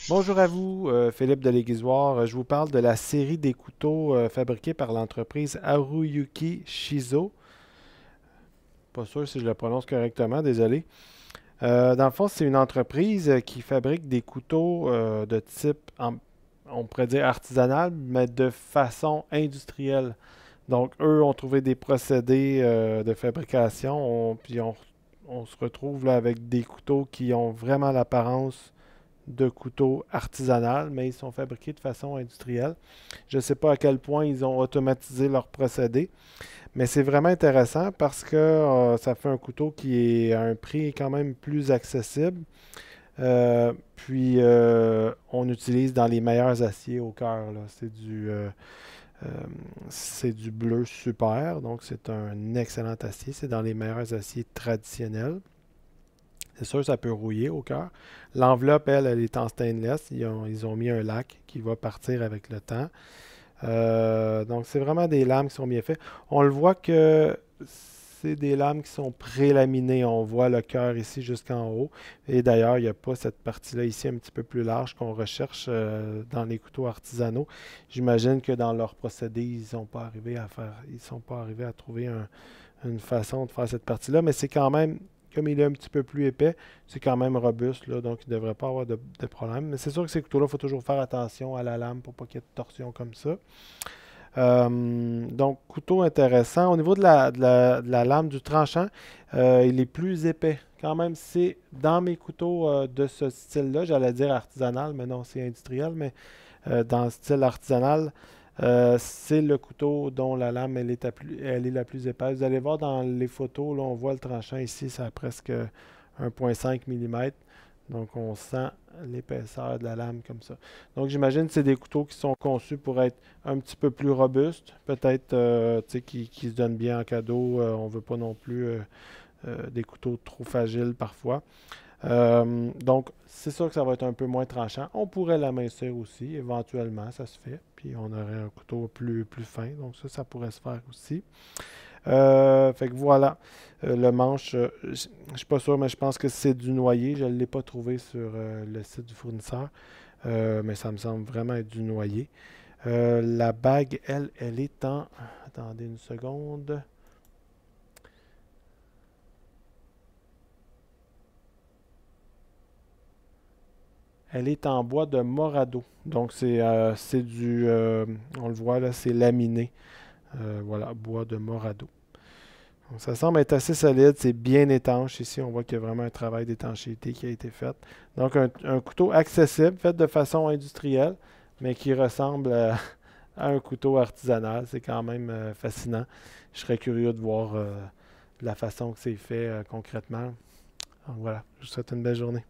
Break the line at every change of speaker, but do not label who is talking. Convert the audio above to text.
Bonjour à vous, Philippe de l'Aiguizoire. Je vous parle de la série des couteaux fabriqués par l'entreprise Haruyuki Shizo. Pas sûr si je le prononce correctement, désolé. Dans le fond, c'est une entreprise qui fabrique des couteaux de type, on pourrait dire artisanal, mais de façon industrielle. Donc, eux ont trouvé des procédés de fabrication, puis on se retrouve là avec des couteaux qui ont vraiment l'apparence de couteaux artisanales, mais ils sont fabriqués de façon industrielle. Je ne sais pas à quel point ils ont automatisé leur procédé, mais c'est vraiment intéressant parce que ça fait un couteau qui est à un prix quand même plus accessible. On utilise dans les meilleurs aciers au cœur. Là. Euh, c'est du bleu super, donc c'est un excellent acier. C'est dans les meilleurs aciers traditionnels. C'est sûr, ça peut rouiller au cœur. L'enveloppe, elle est en stainless. Ils ont mis un lac qui va partir avec le temps. Donc, c'est vraiment des lames qui sont bien faites. On le voit que c'est des lames qui sont prélaminées. On voit le cœur ici jusqu'en haut. Et d'ailleurs, il n'y a pas cette partie-là ici un petit peu plus large qu'on recherche dans les couteaux artisanaux. J'imagine que dans leur procédé, ils sont pas arrivés à trouver une façon de faire cette partie-là, mais c'est quand même, comme il est un petit peu plus épais, c'est quand même robuste, là, donc il ne devrait pas avoir de problème. Mais c'est sûr que ces couteaux-là, il faut toujours faire attention à la lame pour pas qu'il y ait de torsion comme ça. Donc, couteau intéressant. Au niveau de la lame du tranchant, il est plus épais. Quand même, c'est dans mes couteaux de ce style-là, j'allais dire artisanal, mais non, c'est industriel, mais dans le style artisanal, c'est le couteau dont la lame elle est la plus épaisse. Vous allez voir dans les photos, là, on voit le tranchant ici, ça a presque 1,5 mm. Donc on sent l'épaisseur de la lame comme ça. Donc j'imagine que c'est des couteaux qui sont conçus pour être un petit peu plus robustes, peut-être qui se donnent bien en cadeau. On ne veut pas non plus des couteaux trop fragiles parfois. Donc, c'est sûr que ça va être un peu moins tranchant. On pourrait l'amincir aussi, éventuellement, ça se fait. Puis on aurait un couteau plus fin. Donc ça pourrait se faire aussi. Fait que voilà. Le manche, je ne suis pas sûr, mais je pense que c'est du noyer. Je ne l'ai pas trouvé sur le site du fournisseur. Mais ça me semble vraiment être du noyer. La bague, elle est en... Attendez une seconde. Elle est en bois de Morado. Donc, c'est on le voit là, c'est laminé. Voilà, bois de Morado. Donc, ça semble être assez solide. C'est bien étanche. Ici, on voit qu'il y a vraiment un travail d'étanchéité qui a été fait. Donc, un couteau accessible, fait de façon industrielle, mais qui ressemble à un couteau artisanal. C'est quand même fascinant. Je serais curieux de voir la façon que c'est fait concrètement. Donc, voilà, je vous souhaite une belle journée.